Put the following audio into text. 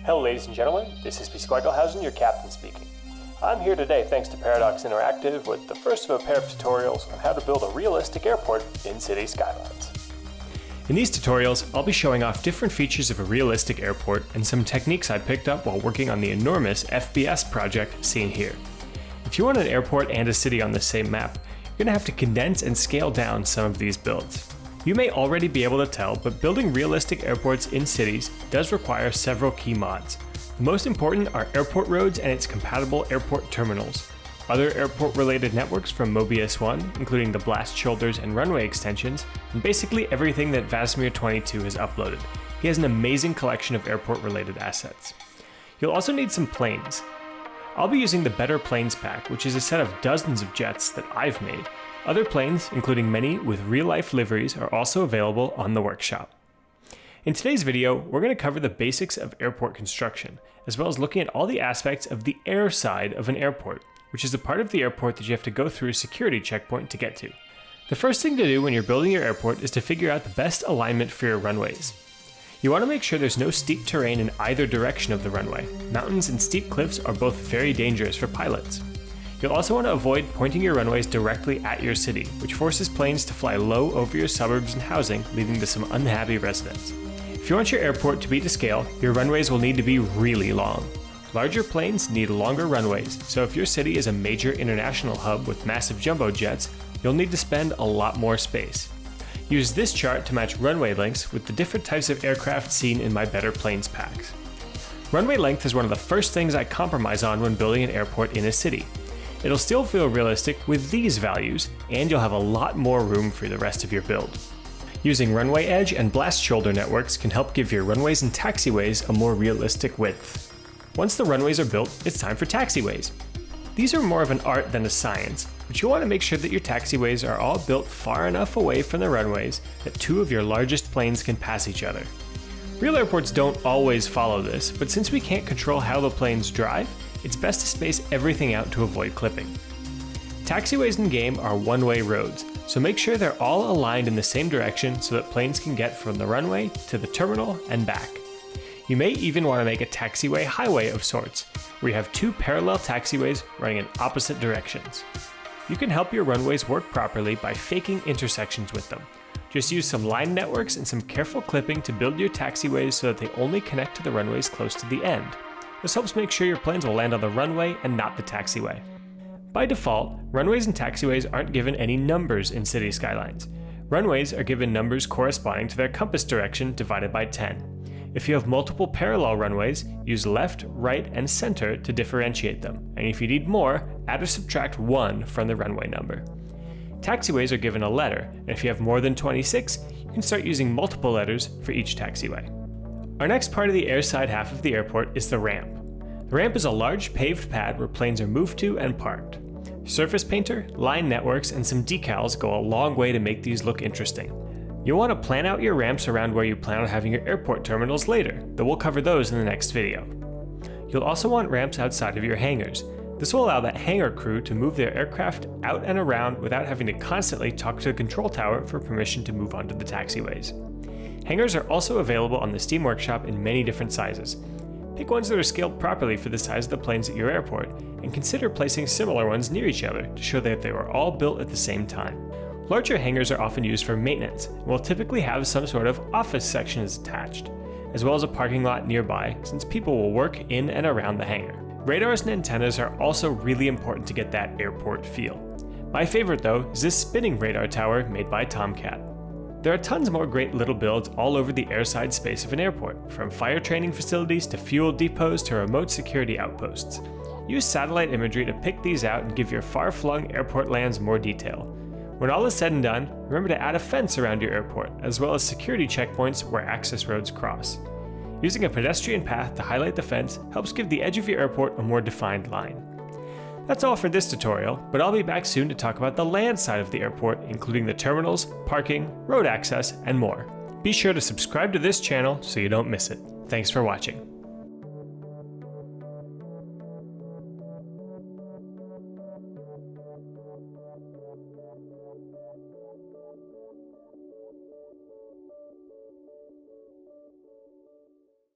Hello ladies and gentlemen, this is Pisquagelhausen, your captain speaking. I'm here today thanks to Paradox Interactive with the first of a pair of tutorials on how to build a realistic airport in city skylines. In these tutorials, I'll be showing off different features of a realistic airport and some techniques I picked up while working on the enormous FBS project seen here. If you want an airport and a city on the same map, you're going to have to condense and scale down some of these builds. You may already be able to tell, but building realistic airports in cities does require several key mods. The most important are airport roads and its compatible airport terminals, other airport-related networks from Mobius 1, including the blast shoulders and runway extensions, and basically everything that Vasimir22 has uploaded. He has an amazing collection of airport-related assets. You'll also need some planes. I'll be using the Better Planes pack, which is a set of dozens of jets that I've made. Other planes, including many with real-life liveries, are also available on the workshop. In today's video, we're going to cover the basics of airport construction, as well as looking at all the aspects of the air side of an airport, which is the part of the airport that you have to go through a security checkpoint to get to. The first thing to do when you're building your airport is to figure out the best alignment for your runways. You want to make sure there's no steep terrain in either direction of the runway. Mountains and steep cliffs are both very dangerous for pilots. You'll also want to avoid pointing your runways directly at your city, which forces planes to fly low over your suburbs and housing, leading to some unhappy residents. If you want your airport to be to scale, your runways will need to be really long. Larger planes need longer runways, so if your city is a major international hub with massive jumbo jets, you'll need to spend a lot more space. Use this chart to match runway lengths with the different types of aircraft seen in my Better Planes packs. Runway length is one of the first things I compromise on when building an airport in a city. It'll still feel realistic with these values, and you'll have a lot more room for the rest of your build. Using runway edge and blast shoulder networks can help give your runways and taxiways a more realistic width. Once the runways are built, it's time for taxiways. These are more of an art than a science, but you'll want to make sure that your taxiways are all built far enough away from the runways that two of your largest planes can pass each other. Real airports don't always follow this, but since we can't control how the planes drive, it's best to space everything out to avoid clipping. Taxiways in game are one-way roads, so make sure they're all aligned in the same direction so that planes can get from the runway to the terminal and back. You may even want to make a taxiway highway of sorts, where you have two parallel taxiways running in opposite directions. You can help your runways work properly by faking intersections with them. Just use some line networks and some careful clipping to build your taxiways so that they only connect to the runways close to the end. This helps make sure your planes will land on the runway and not the taxiway. By default, runways and taxiways aren't given any numbers in city skylines. Runways are given numbers corresponding to their compass direction divided by 10. If you have multiple parallel runways, use left, right, and center to differentiate them, and if you need more, add or subtract 1 from the runway number. Taxiways are given a letter, and if you have more than 26, you can start using multiple letters for each taxiway. Our next part of the airside half of the airport is the ramp. The ramp is a large paved pad where planes are moved to and parked. Surface painter, line networks, and some decals go a long way to make these look interesting. You'll want to plan out your ramps around where you plan on having your airport terminals later, though we'll cover those in the next video. You'll also want ramps outside of your hangars. This will allow that hangar crew to move their aircraft out and around without having to constantly talk to the control tower for permission to move onto the taxiways. Hangars are also available on the Steam Workshop in many different sizes. Pick ones that are scaled properly for the size of the planes at your airport, and consider placing similar ones near each other to show that they were all built at the same time. Larger hangars are often used for maintenance, and will typically have some sort of office sections attached, as well as a parking lot nearby, since people will work in and around the hangar. Radars and antennas are also really important to get that airport feel. My favorite though is this spinning radar tower made by Tomcat. There are tons more great little builds all over the airside space of an airport, from fire training facilities to fuel depots to remote security outposts. Use satellite imagery to pick these out and give your far-flung airport lands more detail. When all is said and done, remember to add a fence around your airport, as well as security checkpoints where access roads cross. Using a pedestrian path to highlight the fence helps give the edge of your airport a more defined line. That's all for this tutorial, but I'll be back soon to talk about the land side of the airport, including the terminals, parking, road access, and more. Be sure to subscribe to this channel so you don't miss it. Thanks for watching.